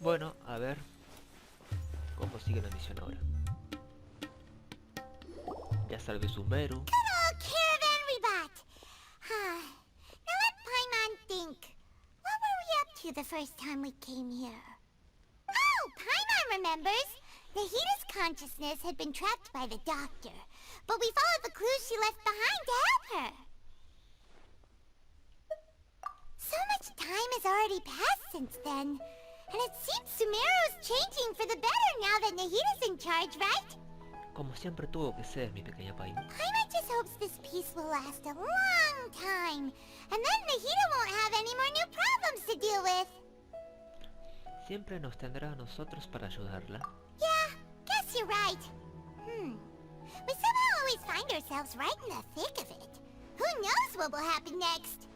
Bueno, a ver cómo sigue la misión ahora. Ya salvé Sumeru. Good old caravan rebot! Now let Paimon think. What were we up to the first time we came here? Oh, Paimon remembers! Nahita's consciousness had been trapped by the doctor, but we followed the clues she left behind to help her. So much time has already passed since then, and it seems Sumeru's changing for the better now that Nahita's in charge, right? Como siempre tuvo que ser, mi pequeña Paimon. Paimon just hopes this peace will last a long time, and then Nahita won't have any more new problems to deal with. Siempre nos tendrá a nosotros para ayudarla. Yeah, guess you're right. We somehow always find ourselves right in the thick of it. Who knows what will happen next?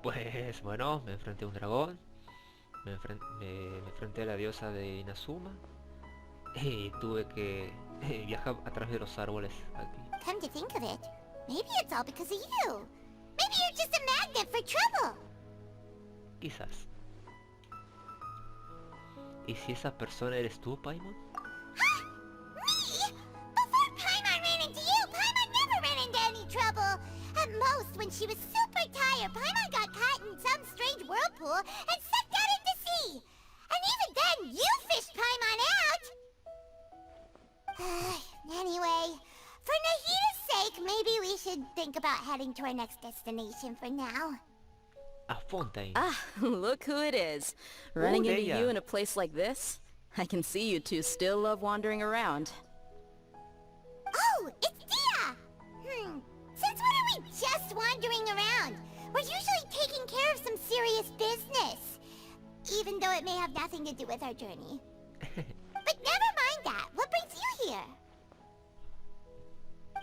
Pues bueno, me enfrenté a un dragón. Me enfrenté a la diosa de Inazuma. Y tuve que viajar a través de los árboles aquí. Come to think of it, maybe it's all because of you. Maybe you're just a magnet for trouble. Quizás. ¿Y si esa persona eres tú, Paimon? Me? Before Paimon ran into you, Paimon never ran into any trouble. At most, when she was super tired, Paimon got caught in some strange whirlpool and sucked out into sea. And even then, you fished Paimon out! Anyway, for Nahita's sake, maybe we should think about heading to our next destination for now. A Fontaine. Ah, look who it is. Running there into ya. you in a place like this? I can see you two still love wandering around. Oh, it's Dia! Since when are we just wandering around? We're usually taking care of some serious business. Even though it may have nothing to do with our journey. But never mind that. What brings you here?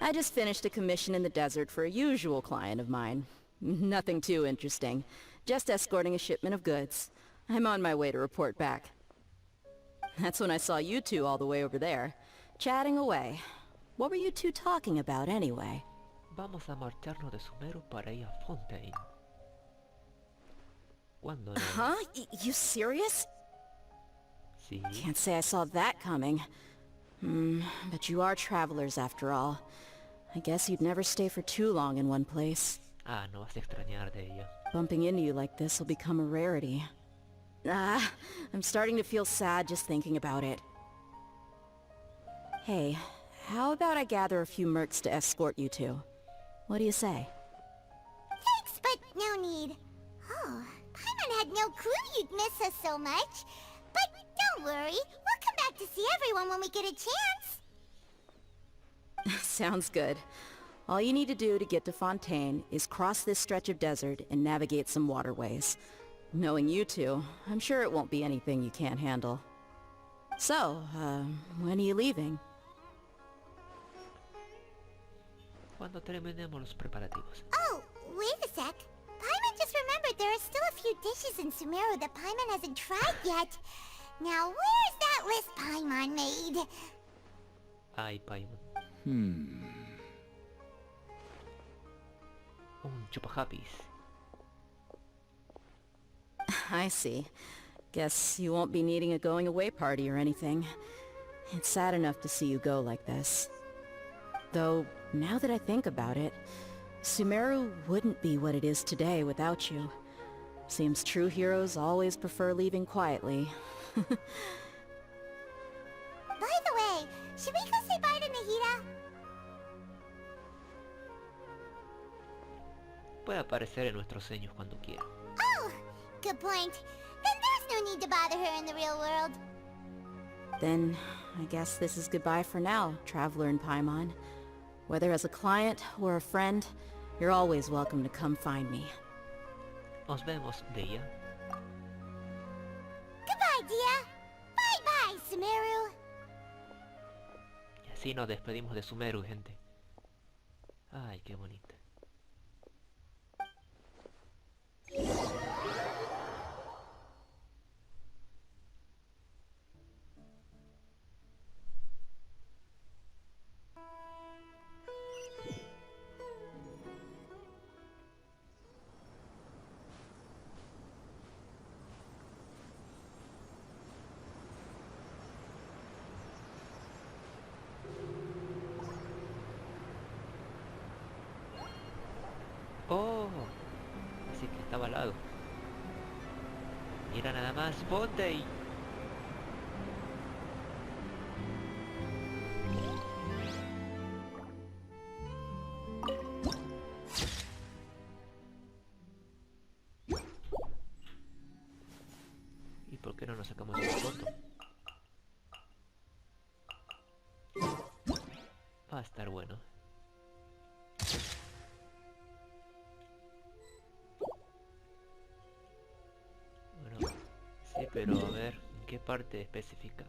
I just finished a commission in the desert for a usual client of mine. Nothing too interesting. Just escorting a shipment of goods. I'm on my way to report back. That's when I saw you two all the way over there, chatting away. What were you two talking about anyway? Vamos a marcharnos de Sumeru para ir a Fontaine. ¿Cuándo no? Huh? You serious? Sí. Can't say I saw that coming. But you are travelers after all. I guess you'd never stay for too long in one place. Ah, no vas a extrañar de ella. Bumping into you like this will become a rarity. I'm starting to feel sad just thinking about it. Hey, how about I gather a few mercs to escort you two? What do you say? Thanks, but no need. Oh, Paimon had no clue you'd miss us so much. But don't worry, we'll come back to see everyone when we get a chance. Sounds good. All you need to do to get to Fontaine is cross this stretch of desert and navigate some waterways. Knowing you two, I'm sure it won't be anything you can't handle. So, when are you leaving? Cuando terminemos los preparativos. Oh, wait a sec. Paimon just remembered there are still a few dishes in Sumeru that Paimon hasn't tried yet. Now, where's that list Paimon made? Ay, Paimon. Un chupajapis. I see. Guess you won't be needing a going-away party or anything. It's sad enough to see you go like this. Though, now that I think about it, Sumeru wouldn't be what it is today without you. Seems true heroes always prefer leaving quietly. By the way, should we go say bye to Nahita? Puede aparecer en nuestros sueños cuando quiera. Oh, good point. Then there's no need to bother her in the real world. Then, I guess this is goodbye for now, Traveler in Paimon. Whether as a client or a friend, you're always welcome to come find me. Nos vemos, Deia. Goodbye, Dia. Bye-bye, Sumeru. Y así nos despedimos de Sumeru, gente. Ay, qué bonito. estaba al lado. Mira nada más, Fontaine. ¿Y por qué no nos sacamos una foto? Va a estar bueno. Bueno, sí, pero a ver, ¿en qué parte específica?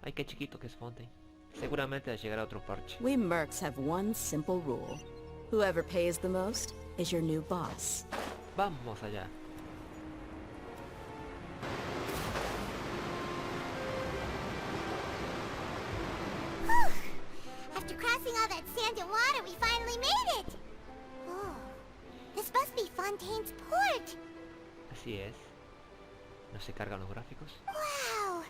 Ay, qué chiquito que es Fontaine. Seguramente llegará a otro parche. We mercs have one simple rule. Whoever pays the most is your new boss. Vamos allá. After crossing all that sand and water, we finally made it! Oh, this must be Fontaine's port! Así es. ¿No se cargan los gráficos? Wow!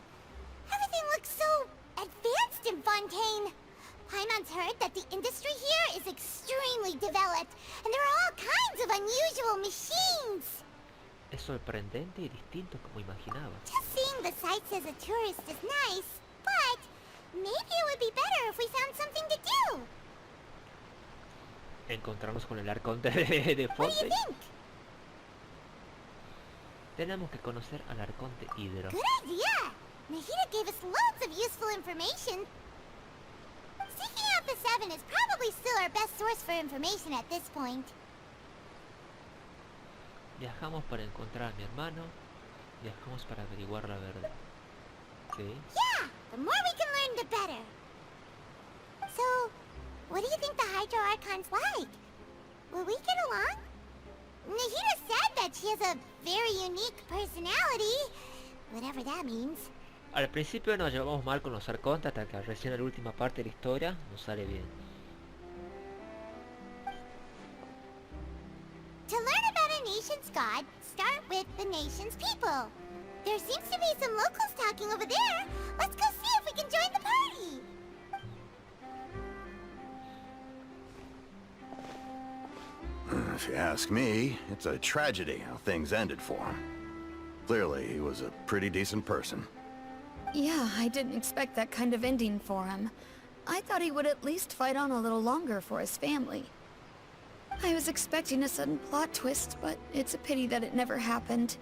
Everything looks so advanced in Fontaine! Paimon's heard that the industry here is extremely developed, and there are all kinds of unusual machines! Es sorprendente y distinto como imaginaba. Just seeing the sights as a tourist is nice, but maybe it would be better if we found something to do! Encontrarnos con el Arconte de What do you Fontaine. think? Tenemos que conocer al Arconte Hydro. Good idea! Nahida gave us loads of useful information. Seeking out the Seven is probably still our best source for information at this point. Viajamos para encontrar a mi hermano. Viajamos para averiguar la verdad. ¿Sí? Yeah! The more we can learn, the better. So, what do you think the Hydro Archon's like? Will we get along? Nahida said that she has a very unique personality. Whatever that means. Al principio nos llevamos mal con los Arcontes hasta que recién en la última parte de la historia nos sale bien. To learn about a nation's god, start with the nation's people. There seems to be some locals talking over there. Let's go see if we can join the party. If you ask me, it's a tragedy how things ended for him. Clearly, he was a pretty decent person. Yeah, I didn't expect that kind of ending for him. I thought he would at least fight on a little longer for his family. I was expecting a sudden plot twist, but it's a pity that it never happened.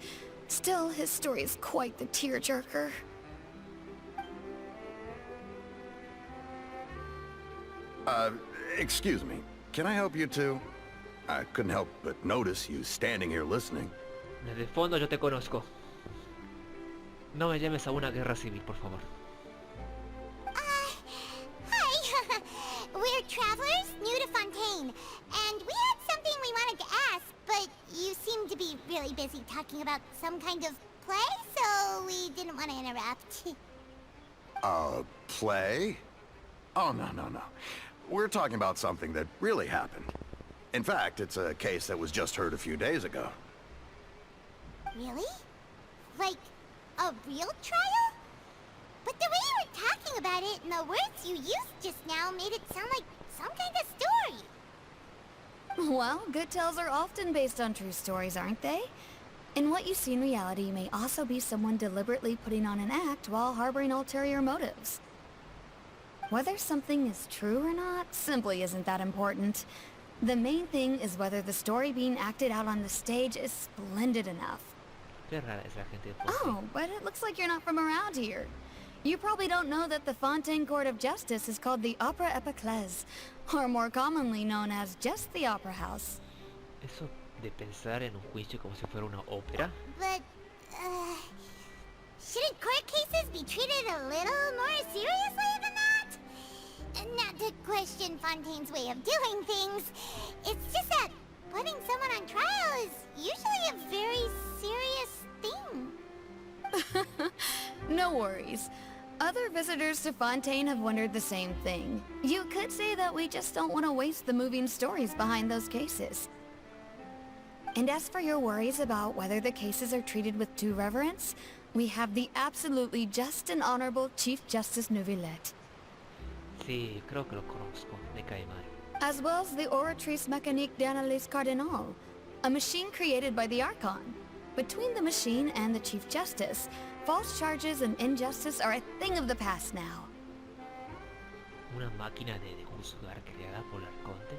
Still, his story is quite the tearjerker. Excuse me. Can I help you too? I couldn't help but notice you standing here listening. Desde el fondo yo te conozco. No me llames a una guerra civil, por favor. Hi. We're travelers new to Fontaine, and we had something we wanted to ask, but you seem to be really busy talking about some kind of play, so we didn't want to interrupt. Play? Oh, no. We're talking about something that really happened. In fact, it's a case that was just heard a few days ago. Really? Like, a real trial? But the way you were talking about it and the words you used just now made it sound like some kind of story. Well, good tales are often based on true stories, aren't they? And what you see in reality may also be someone deliberately putting on an act while harboring ulterior motives. Whether something is true or not simply isn't that important. The main thing is whether the story being acted out on the stage is splendid enough. Qué rara es la gente de Fontaine. Oh, but it looks like you're not from around here. You probably don't know that the Fontaine Court of Justice is called the Opera Epiclese, or more commonly known as just the Opera House. Eso de pensar en un juicio como si fuera una ópera. But, shouldn't court cases be treated a little more seriously than that? Not to question Fontaine's way of doing things. It's just that putting someone on trial is usually a very serious thing. No worries. Other visitors to Fontaine have wondered the same thing. You could say that we just don't want to waste the moving stories behind those cases. And as for your worries about whether the cases are treated with due reverence, we have the absolutely just and honorable Chief Justice Neuvillette. Sí, creo que lo conozco. Me cae mal. As well as the Oratrice Mécanique d'Analyse Cardinal, a machine created by the Archon. Between the machine and the Chief Justice, false charges and injustice are a thing of the past now. Una máquina de juzgar creada por el Arconte.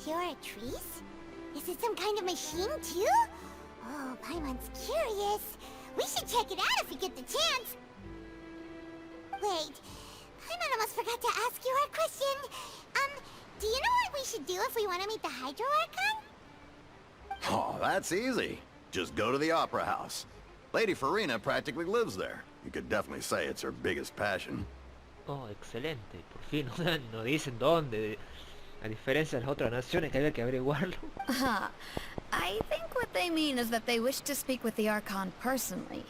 You're a trees? Is it some kind of machine too? Oh, Paimon's curious. We should check it out if we get the chance. Wait, Paimon almost forgot to ask you our question. Do you know what we should do if we want to meet the Hydro Archon? Oh, that's easy. Just go to the Opera House. Lady Furina practically lives there. You could definitely say it's her biggest passion. Oh, excelente. Por fin no dicen dónde. A diferencia de las otras naciones que había que averiguarlo. I think what they mean is that they wish to speak with the Archon personally.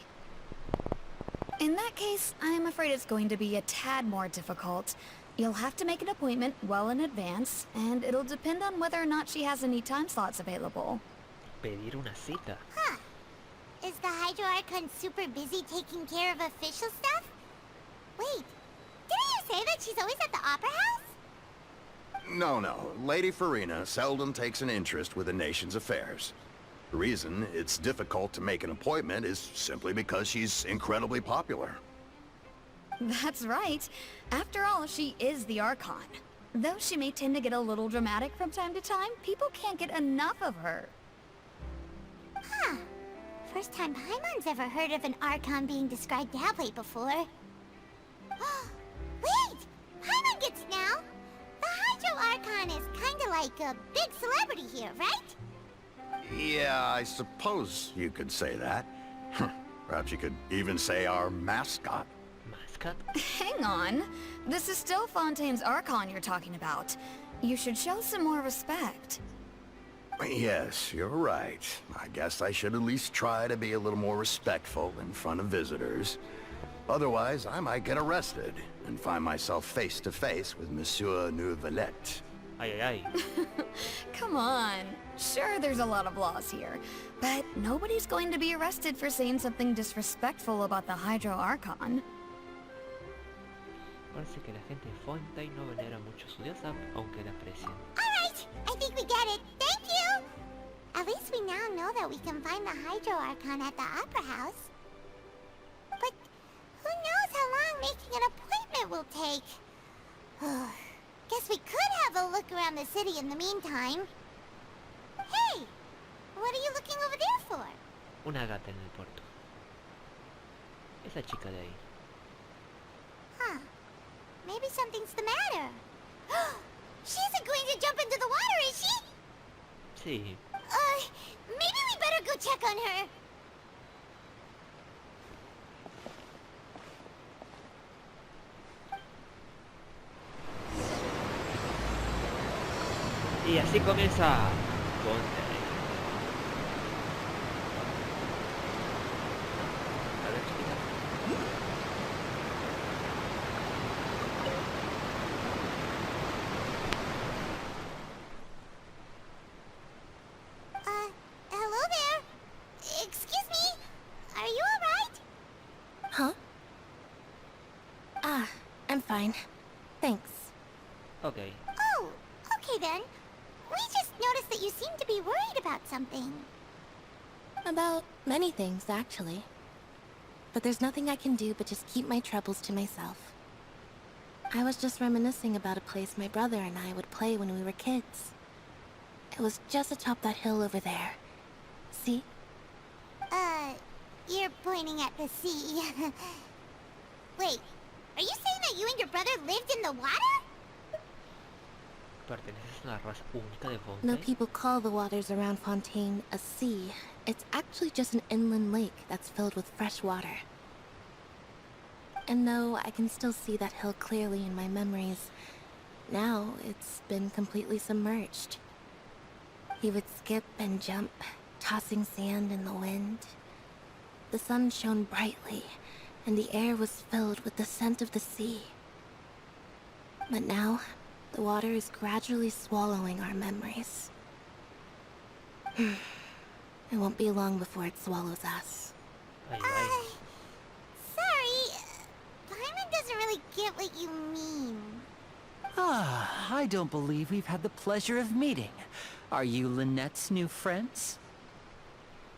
In that case, I'm afraid it's going to be a tad more difficult. You'll have to make an appointment well in advance, and it'll depend on whether or not she has any time slots available. Pedir una cita. Huh. Is the Hydro Archon super busy taking care of official stuff? Wait, didn't you say that she's always at the Opera House? No. Lady Furina seldom takes an interest with the nation's affairs. The reason it's difficult to make an appointment is simply because she's incredibly popular. That's right. After all, she is the Archon. Though she may tend to get a little dramatic from time to time, people can't get enough of her. Huh. First time Paimon's ever heard of an Archon being described that way before. Wait! Paimon gets now! The Hydro Archon is kinda like a big celebrity here, right? Yeah, I suppose you could say that. Perhaps you could even say our mascot. Mascot? Hang on. This is still Fontaine's Archon you're talking about. You should show some more respect. Yes, you're right. I guess I should at least try to be a little more respectful in front of visitors. Otherwise, I might get arrested and find myself face to face with Monsieur Neuvillette. Ay. Come on. Sure, there's a lot of laws here, but nobody's going to be arrested for saying something disrespectful about the Hydro Archon. Parece que la gente de Fontaine no venera mucho a su diosa, aunque la aprecien. Alright, I think we get it. Thank you! At least we now know that we can find the Hydro Archon at the Opera House. But who knows how long making an appointment will take? Guess we could have a look around the city in the meantime. Hey! What are you looking over there for? Una gata en el puerto. Esa chica de ahí. Huh. Maybe something's the matter. She isn't going to jump into the water, is she? Sí. Maybe we better go check on her. Y así comienza Fontaine. A ver, chiquita. Hello there. Excuse me. Are you alright? Huh? I'm fine. Thanks. Ok. Oh, okay then. We just noticed that you seem to be worried about something. About many things, actually. But there's nothing I can do but just keep my troubles to myself. I was just reminiscing about a place my brother and I would play when we were kids. It was just atop that hill over there. See? You're pointing at the sea. Wait, are you saying that you and your brother lived in the water? Perteneces a una raza única de No Fontaine. people call the waters around Fontaine a sea. It's actually just an inland lake that's filled with fresh water. And though I can still see that hill clearly in my memories, now it's been completely submerged. He would skip and jump, tossing sand in the wind. The sun shone brightly, and the air was filled with the scent of the sea. But now, the water is gradually swallowing our memories. It won't be long before it swallows us. Ay. Sorry. Paimon doesn't really get what you mean. I don't believe we've had the pleasure of meeting. Are you Lynette's new friends?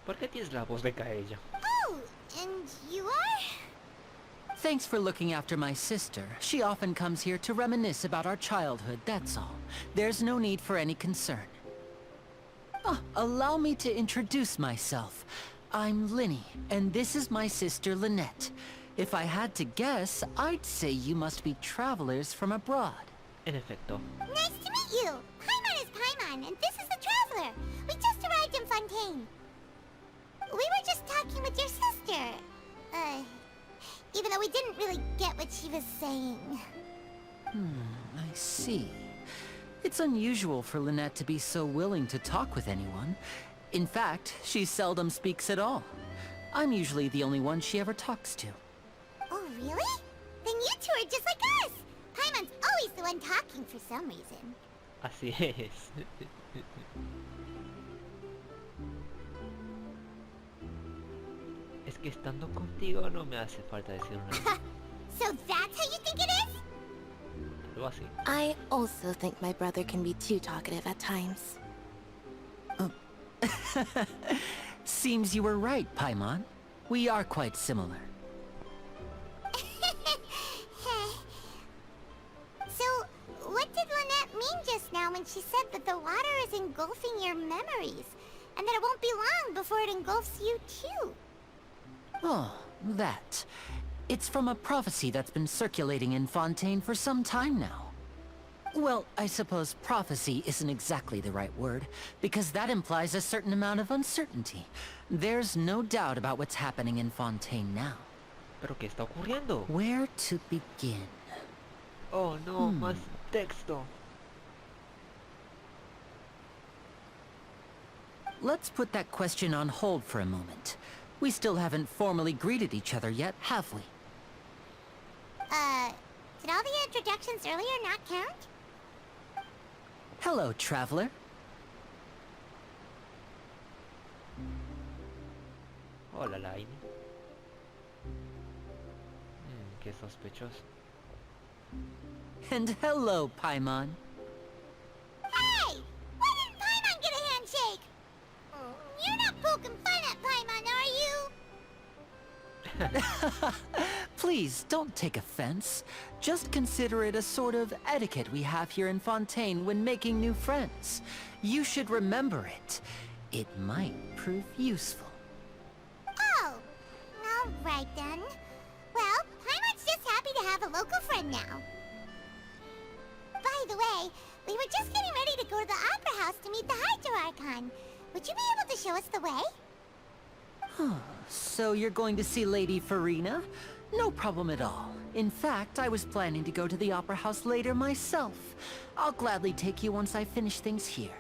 ¿Por qué tienes la voz de ella? Oh, and you are? Thanks for looking after my sister. She often comes here to reminisce about our childhood, that's all. There's no need for any concern. Oh, allow me to introduce myself. I'm Linny, and this is my sister Lynette. If I had to guess, I'd say you must be travelers from abroad. En efecto. Nice to meet you. Paimon is Paimon, and this is the Traveler. We just arrived in Fontaine. We were just talking with your sister. Even though we didn't really get what she was saying. I see. It's unusual for Lynette to be so willing to talk with anyone. In fact, she seldom speaks at all. I'm usually the only one she ever talks to. Oh, really? Then you two are just like us. Paimon's always the one talking for some reason. Así es. Es que estando contigo no me hace falta decir nada. So that's how you think it is? Algo así. I also think my brother can be too talkative at times. Seems you were right, Paimon. We are quite similar. So, what did Lynette mean just now when she said that the water is engulfing your memories? And that it won't be long before it engulfs you too? Oh, that. It's from a prophecy that's been circulating in Fontaine for some time now. Well, I suppose prophecy isn't exactly the right word, because that implies a certain amount of uncertainty. There's no doubt about what's happening in Fontaine now. ¿Pero qué está ocurriendo? Where to begin? Oh no, más texto. Let's put that question on hold for a moment. We still haven't formally greeted each other yet, have we? Did all the introductions earlier not count? Hello, traveler. Hola, Laine. Qué sospechoso. And hello, Paimon. Hey! Why didn't Paimon get a handshake? You're not poking fun at Paimon, are you? Please, don't take offense. Just consider it a sort of etiquette we have here in Fontaine when making new friends. You should remember it. It might prove useful. Oh, all right then. Well, Paimon's just happy to have a local friend now. By the way, we were just getting ready to go to the Opera House to meet the Hydro Archon. Would you be able to show us the way? So you're going to see Lady Furina? No problem at all. In fact, I was planning to go to the Opera House later myself. I'll gladly take you once I finish things here.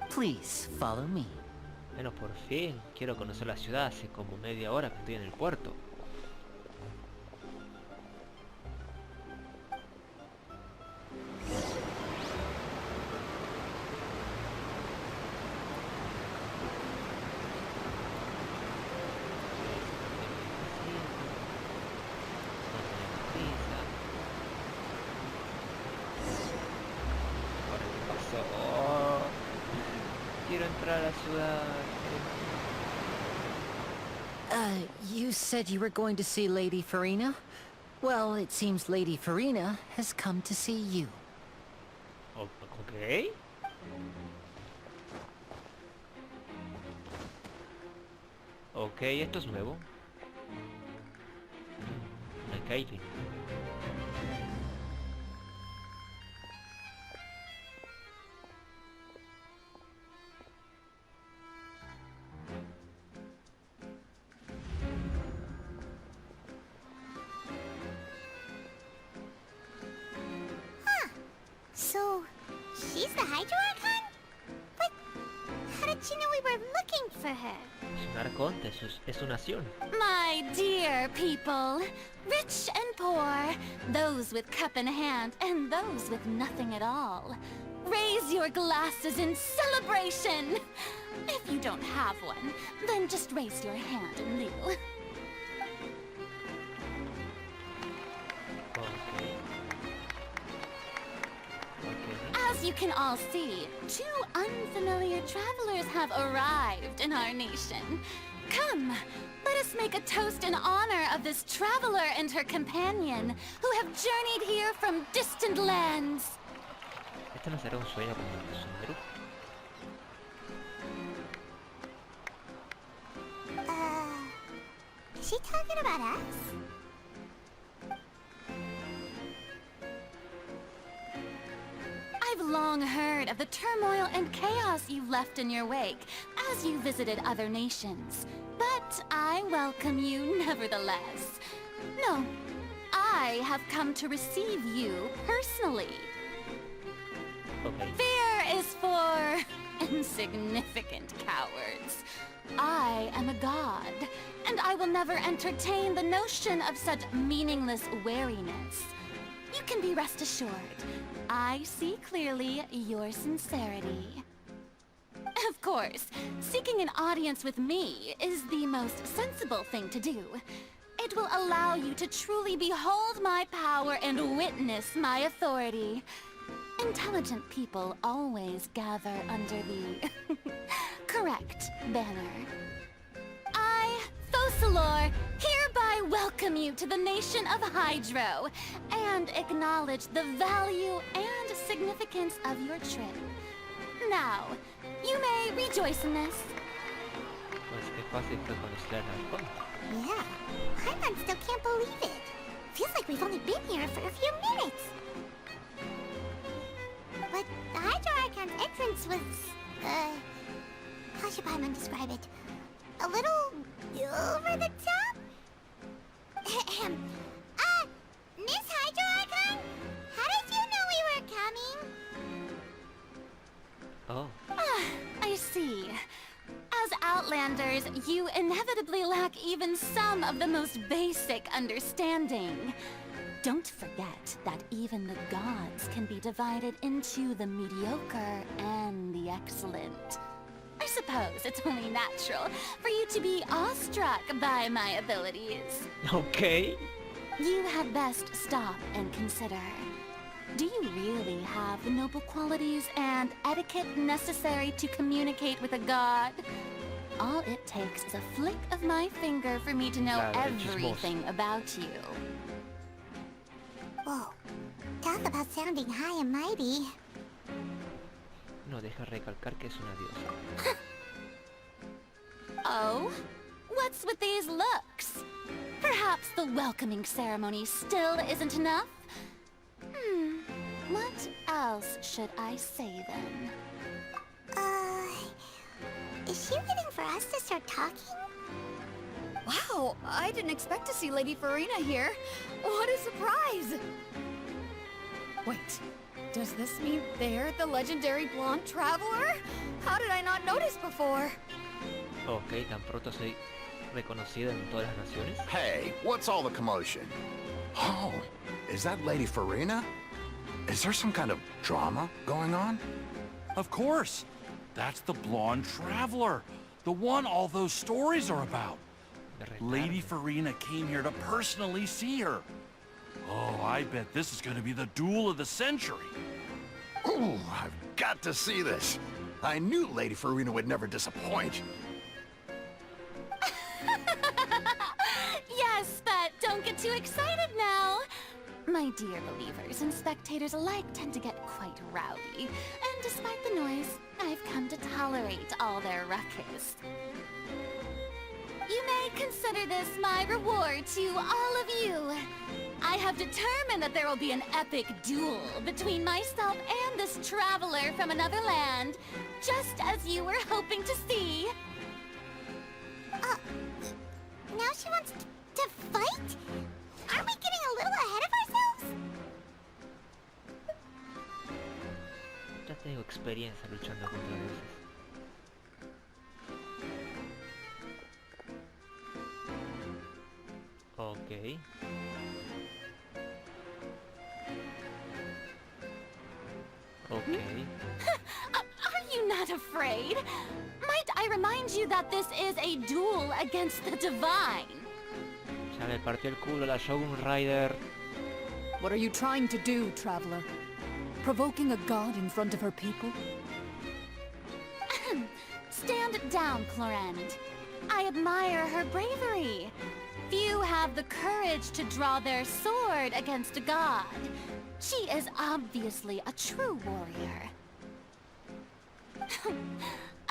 Please, follow me. Bueno, por fin. Quiero conocer la ciudad. Hace como media hora que estoy en el puerto. Quiero entrar a la ciudad. You said you were going to see Lady Furina? Well, it seems Lady Furina has come to see you. Ok. Ok, esto es nuevo. Una Caitlyn. So, she's the Hydro Archon? But how did she know we were looking for her? Es un arconte, es su nación. My dear people, rich and poor, those with cup in hand and those with nothing at all, raise your glasses in celebration! If you don't have one, then just raise your hand in lieu. Ok. Ok. you can all see, 2 unfamiliar travelers have arrived in our nation. Come, let us make a toast in honor of this traveler and her companion, who have journeyed here from distant lands. ¿Esto no será un sueño como el de Sumeru? Is she talking about us? I've long heard of the turmoil and chaos you left in your wake as you visited other nations. But I welcome you nevertheless. No, I have come to receive you personally. Okay. Fear is for insignificant cowards. I am a god, and I will never entertain the notion of such meaningless wariness. You can be rest assured, I see clearly your sincerity. Of course, seeking an audience with me is the most sensible thing to do. It will allow you to truly behold my power and witness my authority. Intelligent people always gather under the correct banner. I, Focalor, hereby welcome you to the nation of Hydro and acknowledge the value and significance of your trip. Now, you may rejoice in this. Pues qué fácil fue conocer al Arconte. Yeah, Paimon still can't believe it. Feels like we've only been here for a few minutes. But the Hydro Archon's entrance was, how should Paimon describe it? A little over the top? Miss Hydro Archon? How did you know we were coming? Oh, I see. As Outlanders, you inevitably lack even some of the most basic understanding. Don't forget that even the gods can be divided into the mediocre and the excellent. I suppose it's only natural for you to be awestruck by my abilities. okay. You had best stop and consider. Do you really have the noble qualities and etiquette necessary to communicate with a god? All it takes is a flick of my finger for me to know everything about you. Whoa, talk about sounding high and mighty. No deja recalcar que es una diosa. Oh? What's with these looks? Perhaps the welcoming ceremony still isn't enough? What else should I say then? Is she waiting for us to start talking? Wow, I didn't expect to see Lady Furina here. What a surprise! Wait, does this mean they're the legendary blonde traveler? How did I not notice before? Ok, tan pronto soy reconocida en todas las naciones. Hey, what's all the commotion? Oh, is that Lady Furina? Is there some kind of drama going on? Of course. That's the blonde traveler. The one all those stories are about. Lady Furina came here to personally see her. Oh, I bet this is going to be the duel of the century. Ooh, I've got to see this. I knew Lady Furina would never disappoint. Yes, but don't get too excited now. My dear believers and spectators alike tend to get quite rowdy, and despite the noise, I've come to tolerate all their ruckus. You may consider this my reward to all of you. I have determined that there will be an epic duel between myself and this traveler from another land, just as you were hoping to see. Now she wants to fight? Aren't we getting a little ahead of ourselves? Ya tengo experiencia luchando contra dioses. Ok. Ok. Are you not afraid? Might I remind you that this is a duel against the divine? Ya me partió el culo la Shogun Rider. What are you trying to do, traveler? provoking a god in front of her people? Stand down, Clorend. I admire her bravery. Few have the courage to draw their sword against a god. She is obviously a true warrior.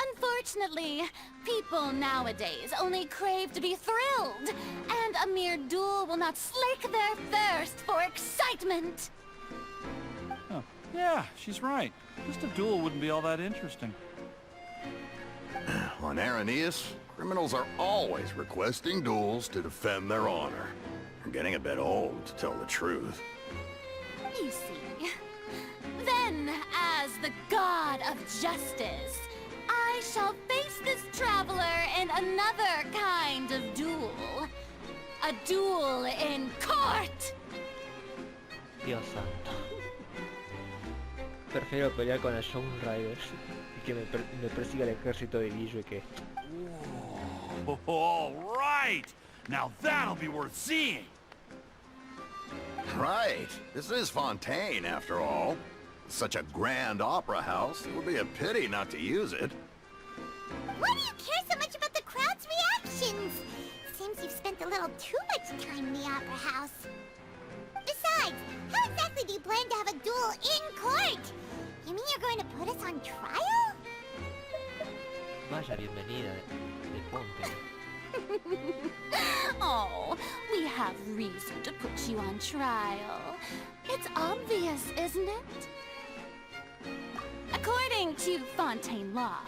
Unfortunately, people nowadays only crave to be thrilled, and a mere duel will not slake their thirst for excitement. Oh, yeah, she's right. Just a duel wouldn't be all that interesting. On Araneus, criminals are always requesting duels to defend their honor. I'm getting a bit old, to tell the truth. You see. Then, as the god of justice, I shall face this traveler in another kind of duel. A duel in court! Dios santo. Prefiero pelear con los Young Riders y que me persiga el ejército de Guillo y que... Whoa, all right! Now that'll be worth seeing! Right. This is Fontaine, after all. Such a grand opera house, it would be a pity not to use it. Why do you care so much about the crowd's reactions? Seems you've spent a little too much time in the opera house. Besides, how exactly do you plan to have a duel in court? You mean you're going to put us on trial? Vaya bienvenida de Fontaine. Oh, we have reason to put you on trial. It's obvious, isn't it? According to Fontaine law,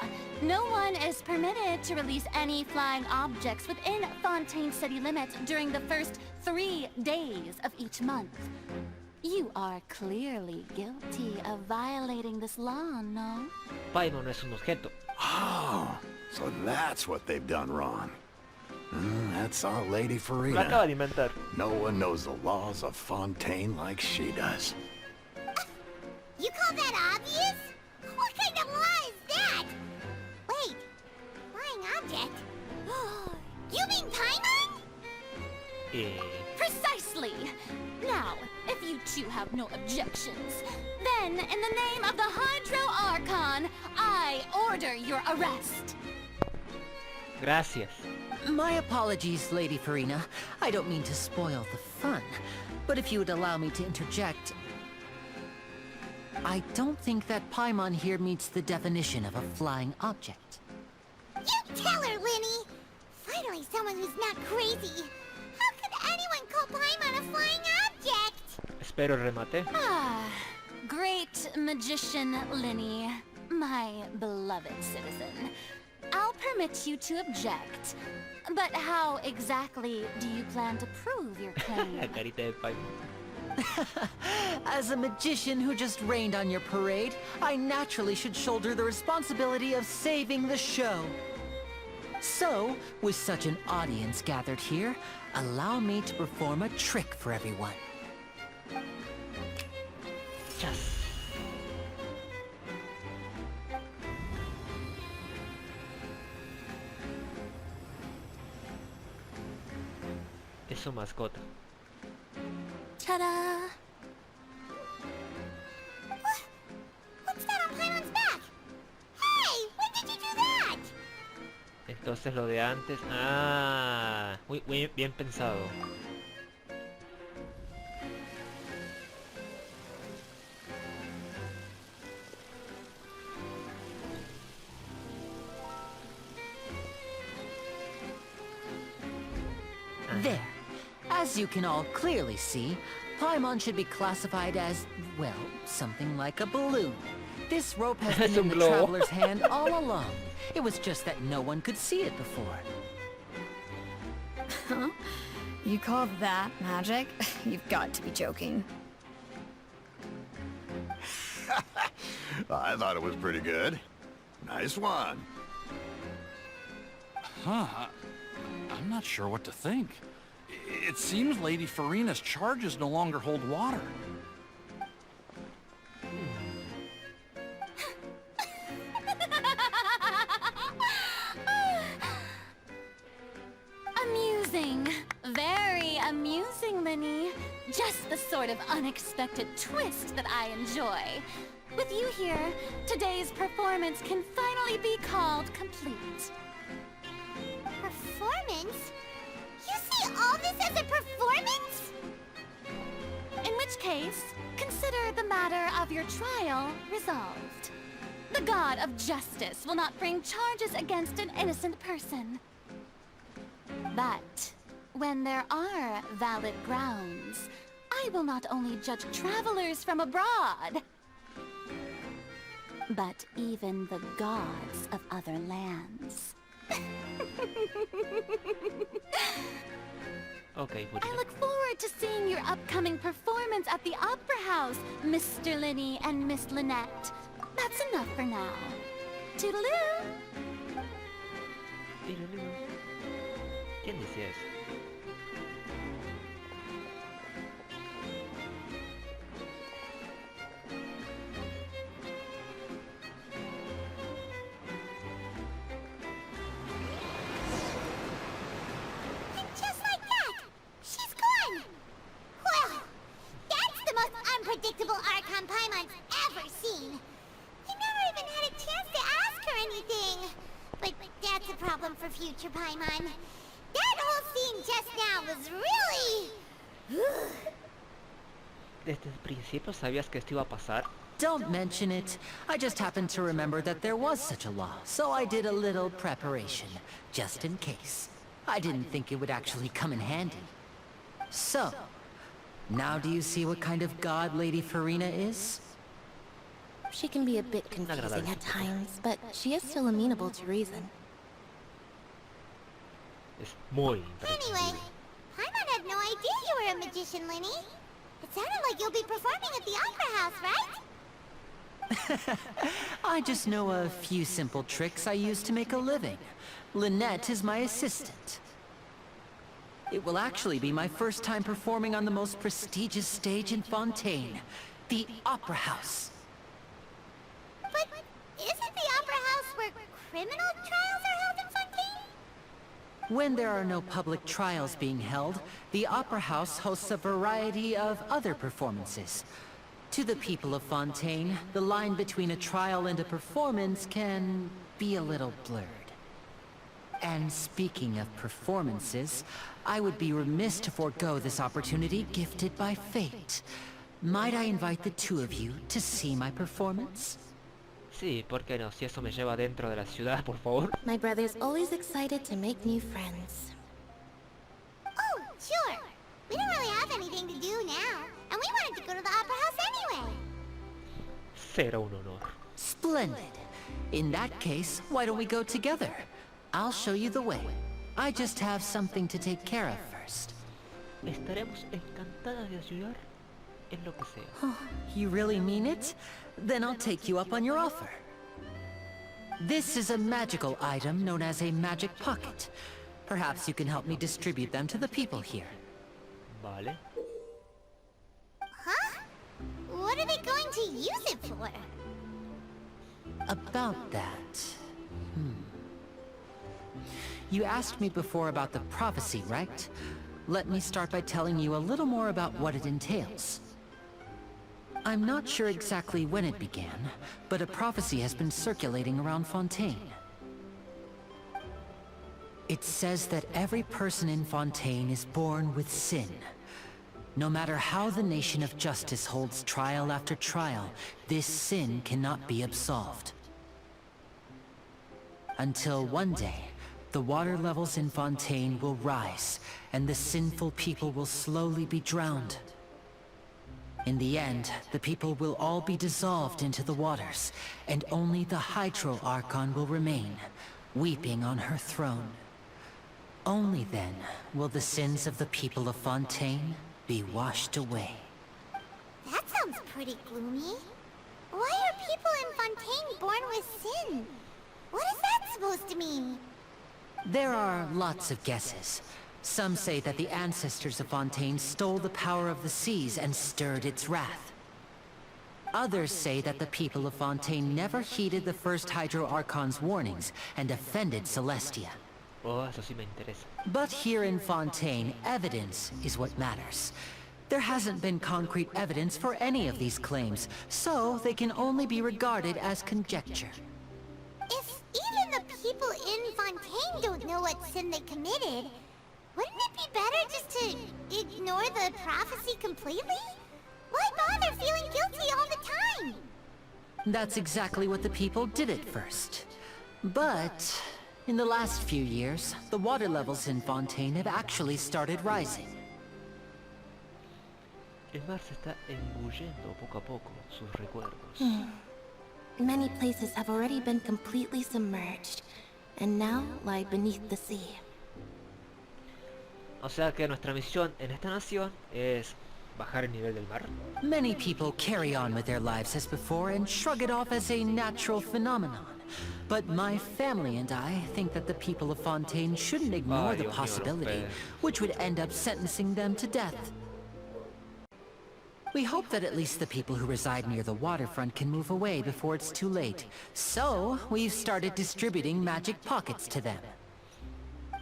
no one is permitted to release any flying objects within Fontaine city limits during the first 3 days of each month. You are clearly guilty of violating this law, no? Paimon no es un objeto. Oh, so that's what they've done wrong. That's our Lady Lo Furina. acaba de inventar. No one knows the laws of Fontaine like she does. You call that obvious? What kind of law is that? Wait, flying object? You mean Paimon? Precisely! Now, if you two have no objections, then in the name of the Hydro Archon, I order your arrest. Gracias. My apologies, Lady Furina. I don't mean to spoil the fun, but if you would allow me to interject... I don't think that Paimon here meets the definition of a flying object. You tell her, Linny! Finally someone who's not crazy. How could anyone call Paimon a flying object? Espero remate. Great magician Linny, my beloved citizen. I'll permit you to object, but how exactly do you plan to prove your claim? Carita de Paimon. As a magician who just rained on your parade, I naturally should shoulder the responsibility of saving the show. So, with such an audience gathered here, allow me to perform a trick for everyone. Chas. Es su mascota. Ta-da! What's that on Paimon's back? Hey, when did you do that? Entonces lo de antes... Ah, muy bien pensado. There. As you can all clearly see, Paimon should be classified as, well, something like a balloon. This rope has been in the traveler's hand all along. It was just that no one could see it before. Huh? You call that magic? You've got to be joking. I thought it was pretty good. Nice one. Huh. I'm not sure what to think. It seems Lady Furina's charges no longer hold water. Amusing. Very amusing, Linny. just the sort of unexpected twist that I enjoy. With you here, today's performance can finally be called complete. Performance? You see all this as a performance? In which case, consider the matter of your trial resolved. The god of justice will not bring charges against an innocent person. But when there are valid grounds, I will not only judge travelers from abroad, but even the gods of other lands. Ok, I look forward to seeing your upcoming performance at the Opera House, Mr. Linney and Miss Lynette. That's enough for now. Toodaloo! ¿Quién dice eso? And just like that, she's gone. Well, that's the most unpredictable Archon Paimon's ever seen. I never even had a chance to ask her anything. But that's a problem for future Paimon. That whole scene just now was really... ¿Desde el principio sabías que esto iba a pasar? Don't mention it. I just happened to remember that there was such a law, so I did a little preparation, just in case. I didn't think it would actually come in handy. So, now do you see what kind of god Lady Furina is? She can be a bit confusing at times, but she is still amenable to reason. Es muy Anyway, impredecible. Paimon had no idea you were a magician, Linny. It sounded like you'll be performing at the Opera House, right? I just know a few simple tricks I use to make a living. Lynette is my assistant. It will actually be my first time performing on the most prestigious stage in Fontaine, the Opera House. But isn't the Opera House where criminal trials are held in Fontaine? When there are no public trials being held, the Opera House hosts a variety of other performances. To the people of Fontaine, the line between a trial and a performance can be a little blurred. And speaking of performances, I would be remiss to forego this opportunity gifted by fate. Might I invite the two of you to see my performance? Sí, ¿por qué no? Si eso me lleva dentro de la ciudad, por favor. My brother's always excited to make new friends. Oh, sure. We don't really have anything to do now. And we wanted to go to the Opera House anyway. Será un honor. Splendid. In that case, why don't we go together? I'll show you the way. I just have something to take care of first. Estaremos encantadas de ayudar en lo que sea. You really mean it? Then I'll take you up on your offer. This is a magical item known as a magic pocket. Perhaps you can help me distribute them to the people here. Vale. Huh? What are they going to use it for? About that... You asked me before about the prophecy, right? Let me start by telling you a little more about what it entails. I'm not sure exactly when it began, but a prophecy has been circulating around Fontaine. It says that every person in Fontaine is born with sin. No matter how the nation of justice holds trial after trial, this sin cannot be absolved. Until one day, the water levels in Fontaine will rise, and the sinful people will slowly be drowned. In the end, the people will all be dissolved into the waters, and only the Hydro Archon will remain, weeping on her throne. Only then will the sins of the people of Fontaine be washed away. That sounds pretty gloomy. Why are people in Fontaine born with sin? What is that supposed to mean? There are lots of guesses. Some say that the ancestors of Fontaine stole the power of the seas and stirred its wrath. Others say that the people of Fontaine never heeded the first Hydro Archon's warnings and offended Celestia. Oh, eso sí me interesa. But here in Fontaine, evidence is what matters. There hasn't been concrete evidence for any of these claims, so they can only be regarded as conjecture. If even the people in Fontaine don't know what sin they committed, wouldn't it be better just to ignore the prophecy completely? Why bother feeling guilty all the time? That's exactly what the people did at first. But in the last few years, the water levels in Fontaine have actually started rising. El mar se está engullendo poco a poco sus recuerdos. Many places have already been completely submerged, and now lie beneath the sea. O sea que nuestra misión en esta nación es bajar el nivel del mar. Many people carry on with their lives as before and shrug it off as a natural phenomenon. But my family and I think that the people of Fontaine shouldn't ignore the Dios mío, possibility, los which would end up sentencing them to death. We hope that at least the people who reside near the waterfront can move away before it's too late. So, we've started distributing magic pockets to them.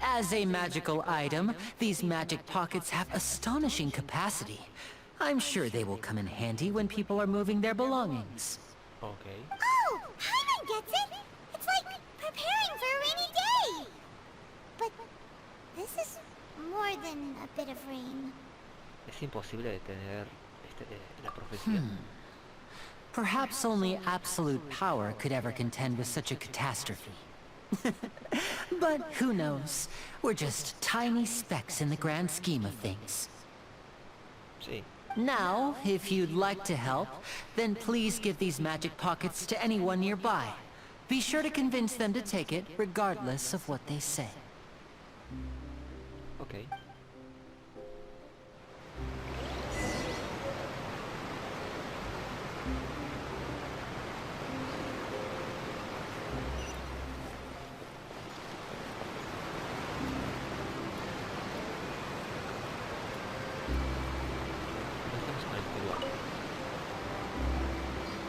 As a magical item, these magic pockets have astonishing capacity. I'm sure they will come in handy when people are moving their belongings. Okay. Oh, Hyman gets it! It's like preparing for a rainy day! But this is more than a bit of rain. Es imposible detener la profecía. Perhaps only absolute power could ever contend with such a catastrophe. But who knows? We're just tiny specks in the grand scheme of things. Sí. Now, if you'd like to help, then please give these magic pockets to anyone nearby. Be sure to convince them to take it, regardless of what they say. Okay.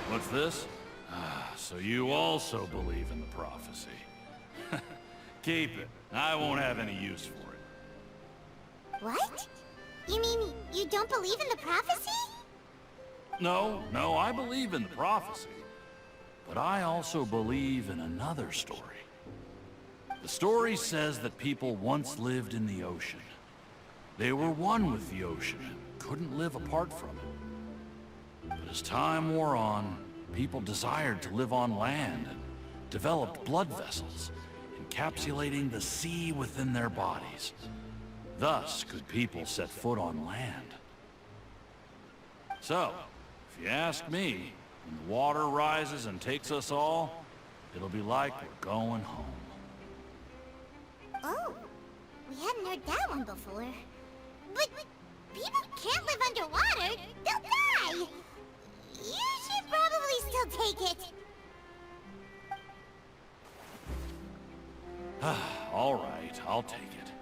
What's this? Ah, so you also believe in the prophecy. Keep it. I won't have any use for it. What? You mean you don't believe in the prophecy? No, I believe in the prophecy. But I also believe in another story. The story says that people once lived in the ocean. They were one with the ocean and couldn't live apart from it. But as time wore on, people desired to live on land and developed blood vessels, encapsulating the sea within their bodies. Thus could people set foot on land. So, if you ask me, when the water rises and takes us all, it'll be like we're going home. Oh, we hadn't heard that one before. But people can't live underwater. They'll die. You should probably still take it. All right, I'll take it.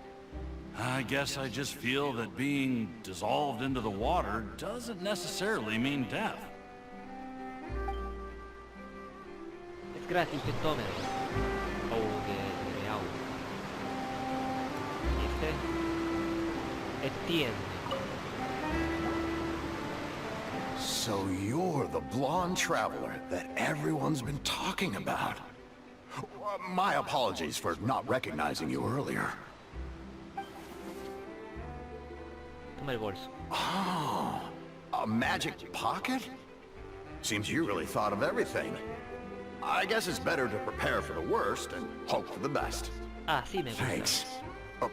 I guess I just feel that being dissolved into the water doesn't necessarily mean death. Es gratis que tomen. O que de agua. ¿Viste? Entiende. So you're the blonde traveler that everyone's been talking about. My apologies for not recognizing you earlier. Toma el bolso. Oh, a magic pocket? Seems you really thought of everything. I guess it's better to prepare for the worst and hope for the best. Ah, sí, me gusta. Thanks.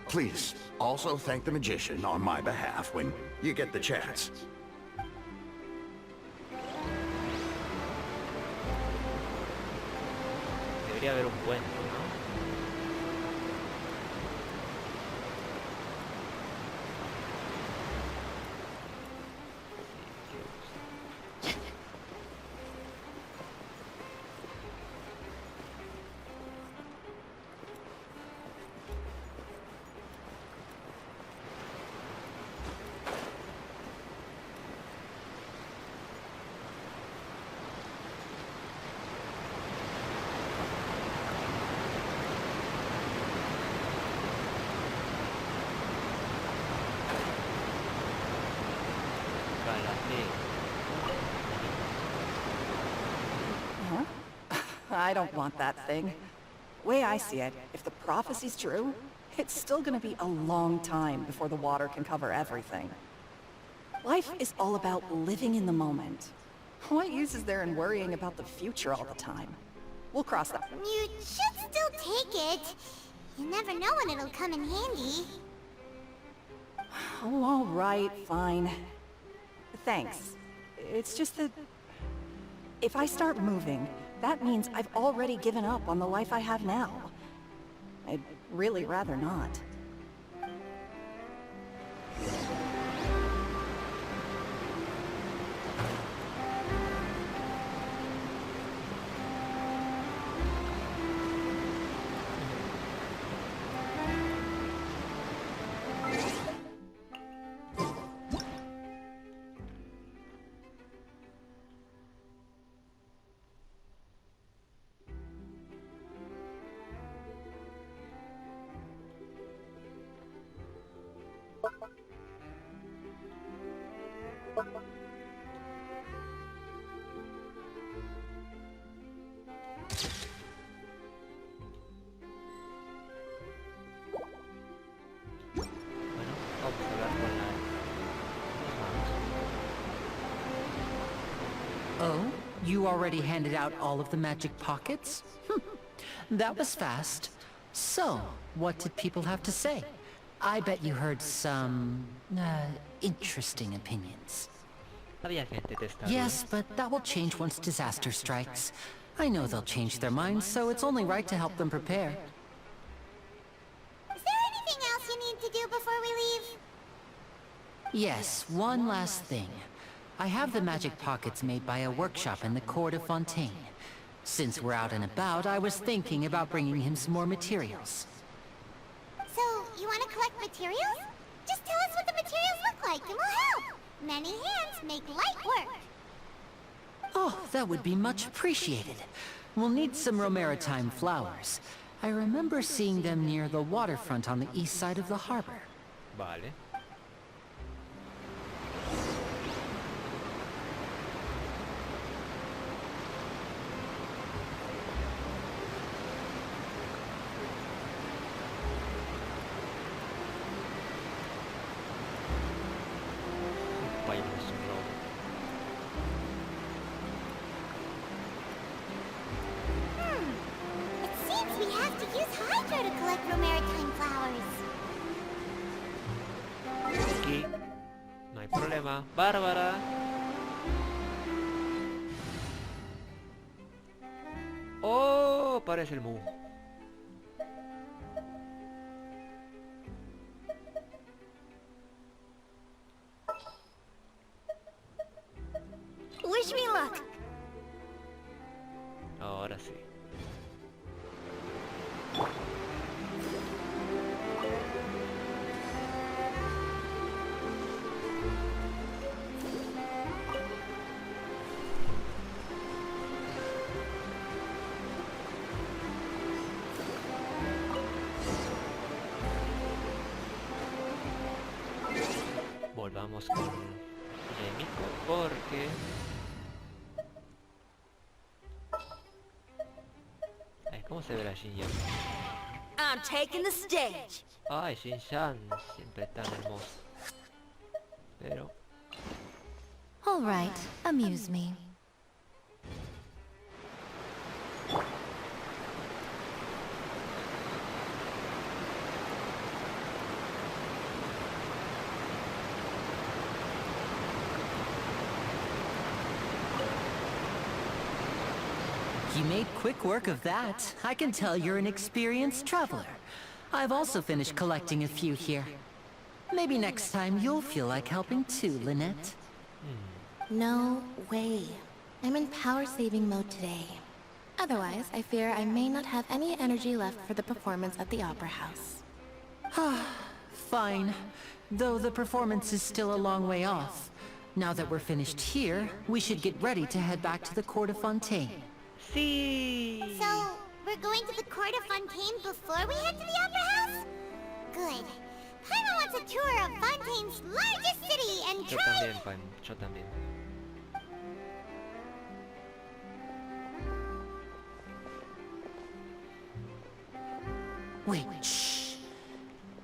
Please, also thank the magician on my behalf when you get the chance. Debería haber un puente, ¿no? para la fe. Huh? I don't want that thing. Way I see it, if the prophecy's true, it's still gonna be a long time before the water can cover everything. Life is all about living in the moment. What use is there in worrying about the future all the time? We'll cross that. You should still take it. You never know when it'll come in handy. Oh, all right, fine. Thanks. It's just that... if I start moving, that means I've already given up on the life I have now. I'd really rather not. Oh, you already handed out all of the magic pockets? That was fast. So, what did people have to say? I bet you heard some, interesting opinions. Había gente testaruda. Yes, but that will change once disaster strikes. I know they'll change their minds, so it's only right to help them prepare. Is there anything else you need to do before we leave? Yes, one last thing. I have the magic pockets made by a workshop in the court of Fontaine. Since we're out and about, I was thinking about bringing him some more materials. So, you want to collect materials? Just tell us what the materials look like and we'll help. Many hands make light work. Oh, that would be much appreciated. We'll need some Romaritime flowers. I remember seeing them near the waterfront on the east side of the harbor. Vale. It seems we have to use Hydro to collect Romaritime flowers. Aquí. No hay problema. Bárbara. Oh, parece el Mu. Wish me luck. Ahora sí. Volvamos con Yemiko porque... Ay, ¿cómo se ve la Shin-Yan? I'm taking the stage. Ay, Shin-Yan, siempre tan hermosa. Pero... All right, amuse me. You made quick work of that. I can tell you're an experienced traveler. I've also finished collecting a few here. Maybe next time you'll feel like helping too, Lynette. No way. I'm in power-saving mode today. Otherwise, I fear I may not have any energy left for the performance at the Opera House. Fine. Though the performance is still a long way off. Now that we're finished here, we should get ready to head back to the court of Fontaine. Sí. So, we're going to the court of Fontaine before we head to the Opera House? Good. Paimon wants a tour of Fontaine's largest city and Yo try... también, Pam, yo también. Wait, shh.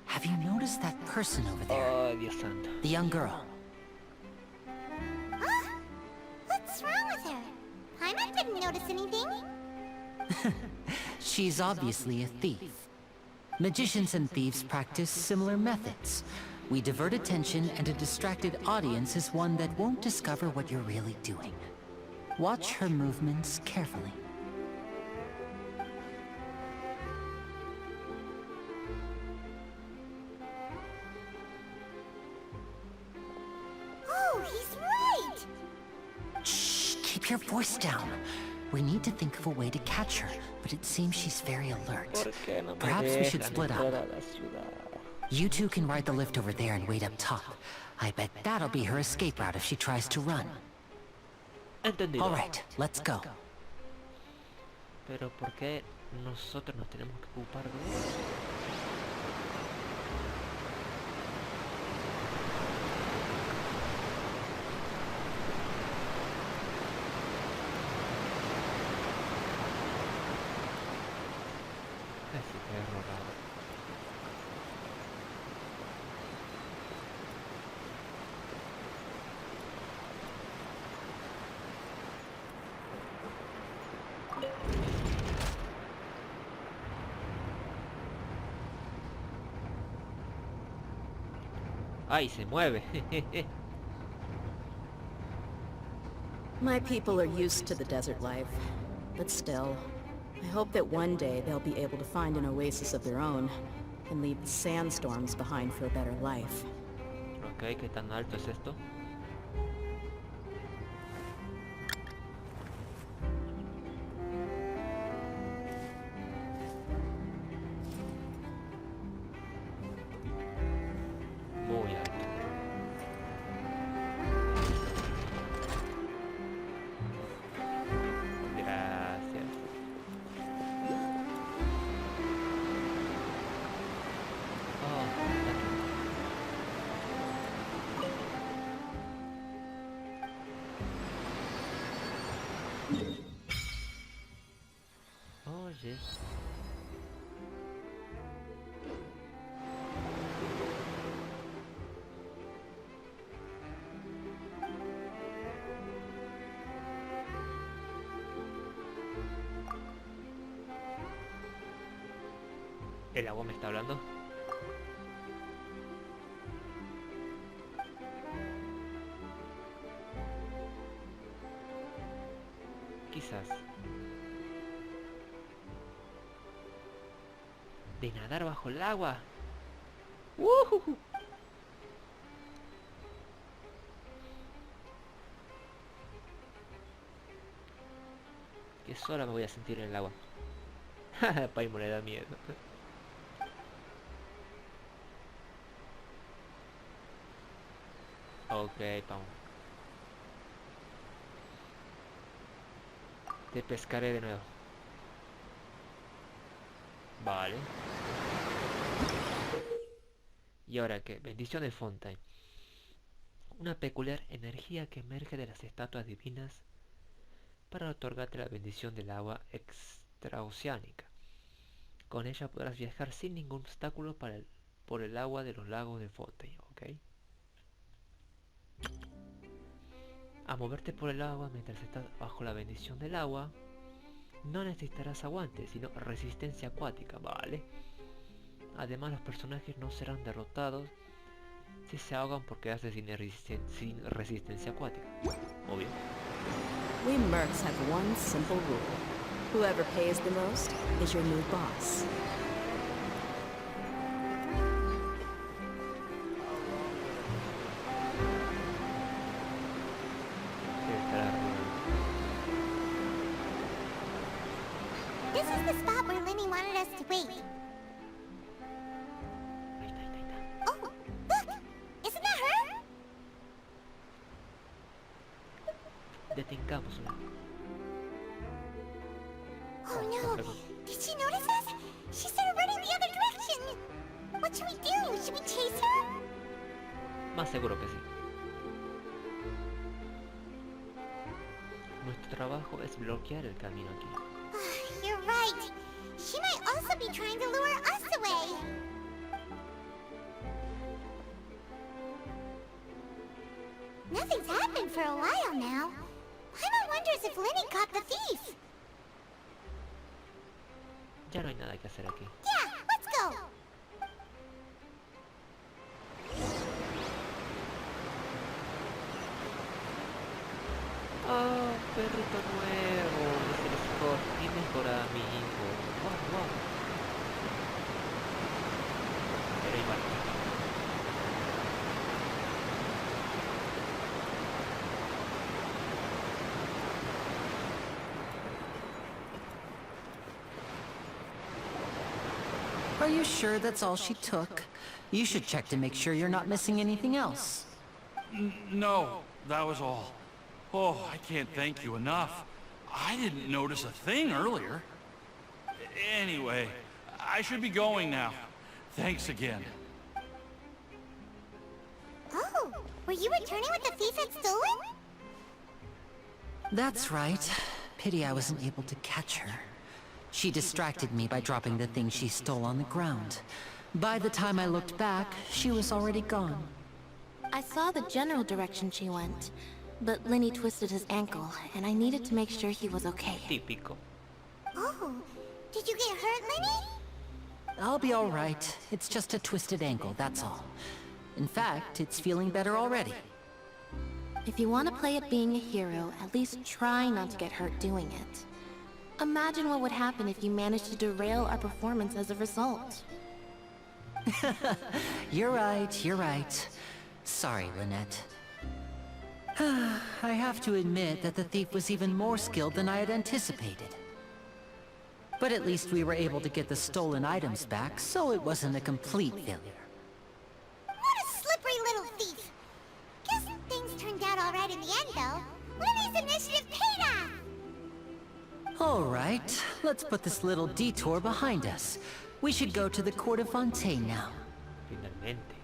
Have you noticed that person over there? Oh, Dios santo. The young girl. Huh? What's wrong with her? Paimon didn't notice anything. She's obviously a thief. Magicians and thieves practice similar methods. We divert attention, and a distracted audience is one that won't discover what you're really doing. Watch her movements carefully. Oh, he's right! Shh, keep your voice down. We need to think of a way to catch her, but it seems she's very alert. ¿Por qué no me Perhaps we should dejan split entrar up. a la ciudad? You two can ride the lift over there and wait up top. I bet that'll be her escape route if she tries to run. Entendido. All right, let's go. Pero ¿por qué nosotros nos tenemos que ocupar de eso? Ese perro raro. ¡Ay, se mueve! My people are used to the desert life, but still, I hope that one day they'll be able to find an oasis of their own and leave the sandstorms behind for a better life. Ok, ¿qué tan alto es esto? Muy alto. Gracias. Oye. ¿El agua me está hablando? Quizás. De nadar bajo el agua. ¡Ujuju! Qué sola me voy a sentir en el agua. Paimon le da miedo. Ok, Pau. Te pescaré de nuevo. Vale. ¿Y ahora qué? Bendición de Fontaine. Una peculiar energía que emerge de las estatuas divinas para otorgarte la bendición del agua extraoceánica. Con ella podrás viajar sin ningún obstáculo por el agua de los lagos de Fontaine, ¿ok? A moverte por el agua mientras estás bajo la bendición del agua, no necesitarás aguante, sino resistencia acuática, ¿vale? Además, los personajes no serán derrotados si se ahogan por quedarse sin resistencia acuática. Obvio. We mercs have one simple rule. Whoever pays the most is your new boss. This is the spot where Lenny wanted us to wait. Ahí está, ahí está, ahí está. Oh, look! Isn't that her? Detengámosla. Oh no! Perdón. Did she notice us? She started running the other direction! What should we do? Should we chase her? Más seguro que sí. Nuestro trabajo es bloquear el camino aquí. You're right. She might also be trying to lure us away. Nothing's happened for a while now. Paimon wonders if Lenny caught the thief. Ya no hay nada que hacer aquí. Yeah, let's go. ¡Oh, perrito nuevo! Es el mejor amigo. ¡Wow, wow! Pero igual. Are you sure that's all she took? You should check to make sure you're not missing anything else. No, that was all. Oh, I can't thank you enough. I didn't notice a thing earlier. Anyway, I should be going now. Thanks again. Oh, were you returning what the thief had stolen? That's right. Pity I wasn't able to catch her. She distracted me by dropping the thing she stole on the ground. By the time I looked back, she was already gone. I saw the general direction she went, but Lenny twisted his ankle, and I needed to make sure he was okay. Típico. Oh, did you get hurt, Lenny? I'll be all right. It's just a twisted ankle, that's all. In fact, it's feeling better already. If you want to play at being a hero, at least try not to get hurt doing it. Imagine what would happen if you managed to derail our performance as a result. You're right, you're right. Sorry, Lynette. I have to admit that the thief was even more skilled than I had anticipated. But at least we were able to get the stolen items back, so it wasn't a complete failure. What a slippery little thief. Guess things turned out all right in the end, though. Lenny's initiative paid off. All right, let's put this little detour behind us. We should go to the court of Fontaine now. Finalmente.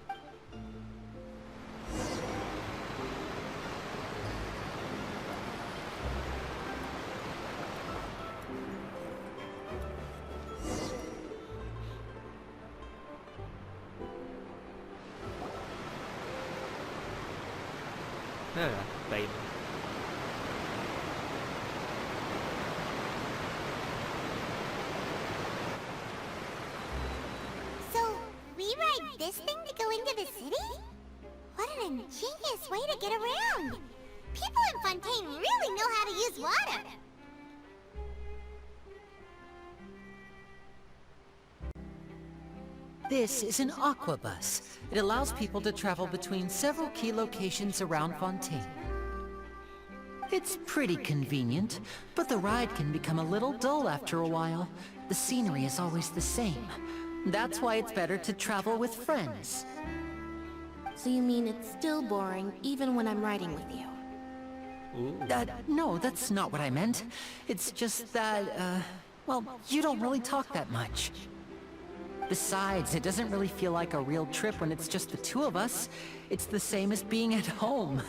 Baby. So, we ride this thing to go into the city? What an ingenious way to get around! People in Fontaine really know how to use water! This is an aquabus. It allows people to travel between several key locations around Fontaine. It's pretty convenient, but the ride can become a little dull after a while. The scenery is always the same. That's why it's better to travel with friends. So you mean it's still boring even when I'm riding with you? No, that's not what I meant. It's just that, well, you don't really talk that much. Besides, it doesn't really feel like a real trip when it's just the two of us. It's the same as being at home.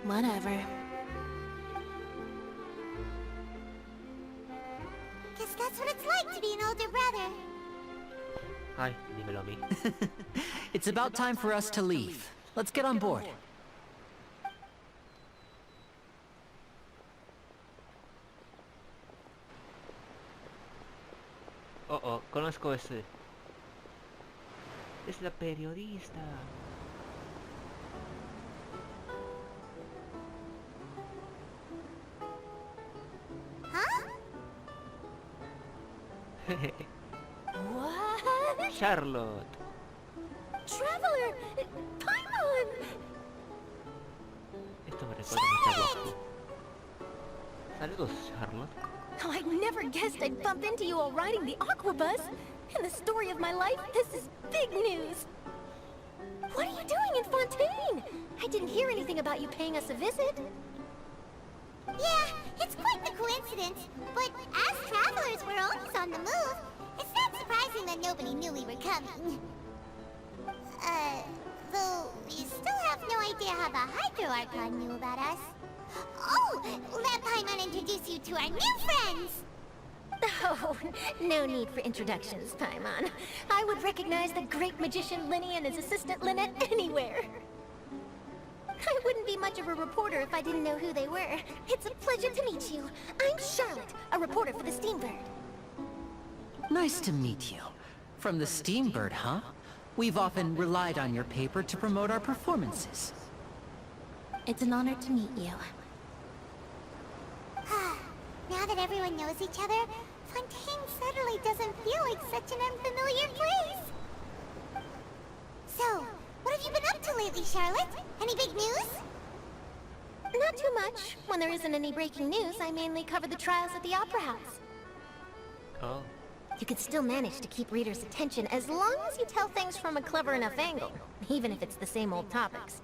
Whatever. Guess that's what it's like to be an older brother. Ay, dímelo a mí. It's about time for us to leave. Let's get on board. Oh, oh, conozco ese. Es la periodista. Huh? What? Charlotte. Traveler! Paimon! Esto me recuerda a Mr. Guapo. Saludos, Charlotte. Oh, I never guessed I'd bump into you while riding the aquabus. In the story of my life, this is big news. What are you doing in Fontaine? I didn't hear anything about you paying us a visit. Yeah, it's quite the coincidence. But as travelers, we're always on the move. It's not surprising that nobody knew we were coming. Though we still have no idea how the Hydro Archon knew about us. let Paimon introduce you to our new friends! Oh, no need for introductions, Paimon. I would recognize the great magician Linny and his assistant Lynette anywhere. I wouldn't be much of a reporter if I didn't know who they were. It's a pleasure to meet you. I'm Charlotte, a reporter for the Steambird. Nice to meet you. From the Steambird, huh? We've often relied on your paper to promote our performances. It's an honor to meet you. Now that everyone knows each other, Fontaine suddenly doesn't feel like such an unfamiliar place. So, what have you been up to lately, Charlotte? Any big news? Not too much. When there isn't any breaking news, I mainly cover the trials at the Opera House. Oh. You can still manage to keep readers' attention as long as you tell things from a clever enough angle, even if it's the same old topics.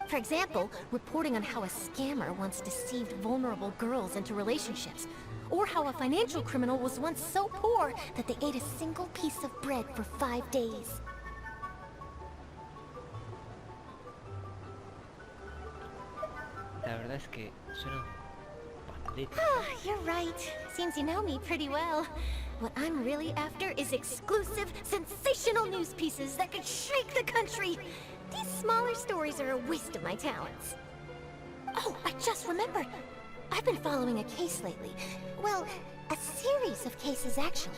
For example, reporting on how a scammer once deceived vulnerable girls into relationships, or how a financial criminal was once so poor that they ate a single piece of bread for 5 days. La verdad es que suena bastante. You're right. Seems you know me pretty well. What I'm really after is exclusive, sensational news pieces that could shake the country. These smaller stories are a waste of my talents. Oh, I just remembered. I've been following a case lately. Well, a series of cases, actually.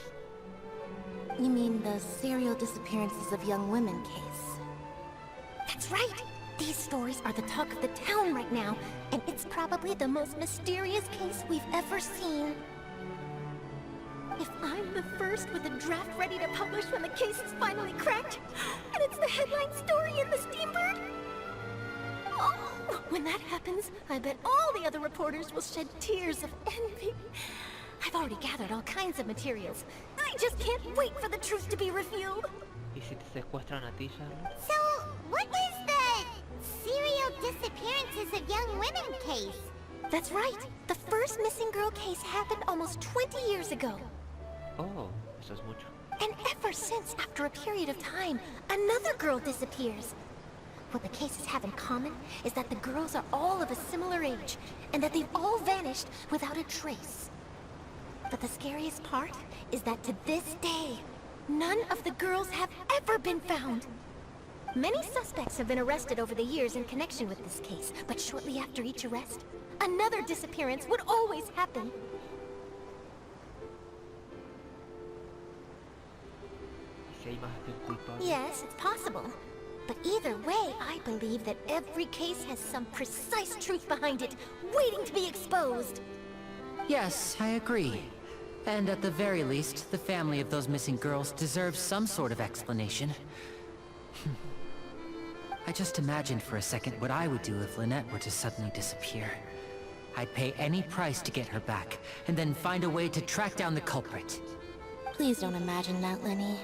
You mean the serial disappearances of young women case? That's right! These stories are the talk of the town right now, and it's probably the most mysterious case we've ever seen. If I'm the first with a draft ready to publish when the case is finally cracked, and it's the headline story in the Steambird, oh, when that happens, I bet all the other reporters will shed tears of envy. I've already gathered all kinds of materials. I just can't wait for the truth to be revealed. ¿Y si te secuestran a ti, Charlotte? So, what is the serial disappearances of young women case? That's right. The first missing girl case happened almost 20 years ago. Oh, eso es mucho. And ever since, after a period of time, another girl disappears. What the cases have in common is that the girls are all of a similar age, and that they've all vanished without a trace. But the scariest part is that to this day, none of the girls have ever been found. Many suspects have been arrested over the years in connection with this case, but shortly after each arrest, another disappearance would always happen. ¿Y si hay más de un culpable? Yes, it's possible. But either way, I believe that every case has some precise truth behind it, waiting to be exposed. Yes, I agree. And at the very least, the family of those missing girls deserves some sort of explanation. I just imagined for a second what I would do if Lynette were to suddenly disappear. I'd pay any price to get her back, and then find a way to track down the culprit. Please don't imagine that, Lenny.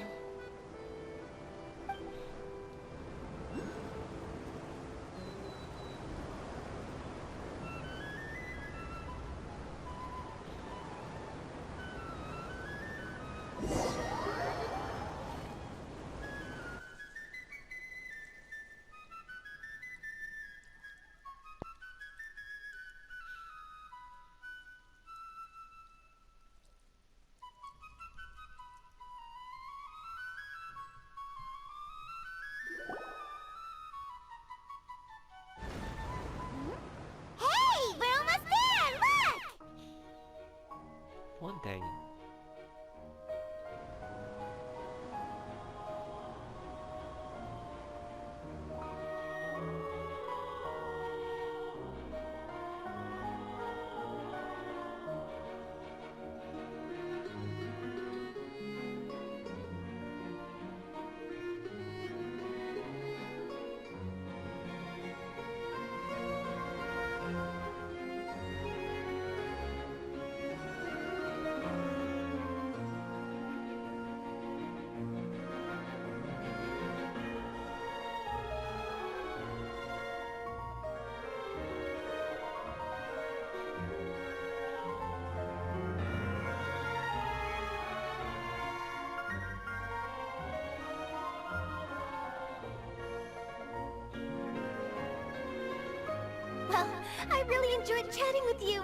Well, I really enjoyed chatting with you.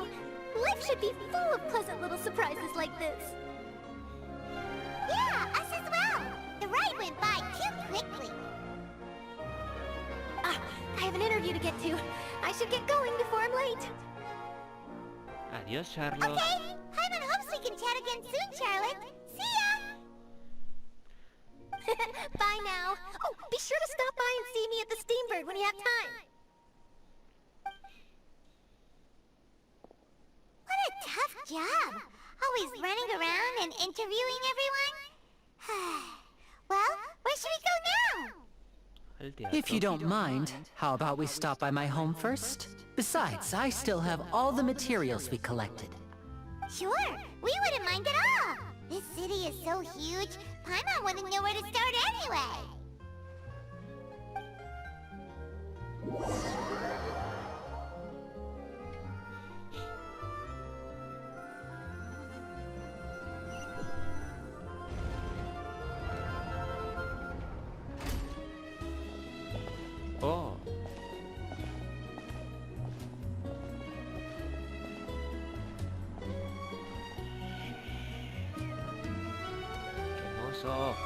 Life should be full of pleasant little surprises like this. Yeah, us as well. The ride went by too quickly. Ah, I have an interview to get to. I should get going before I'm late. Adiós, Charlotte. Okay, Paimon hopes we can chat again soon, Charlotte. See ya! Bye now. Oh, be sure to stop by and see me at the Steambird when you have time. What a tough job. Always running around and interviewing everyone. Well, where should we go now? Al teatro. If you don't mind, how about we stop by my home first? Besides, I still have all the materials we collected. Sure, we wouldn't mind at all. This city is so huge, Paimon wouldn't know where to start anyway. Oh. Qué hermoso.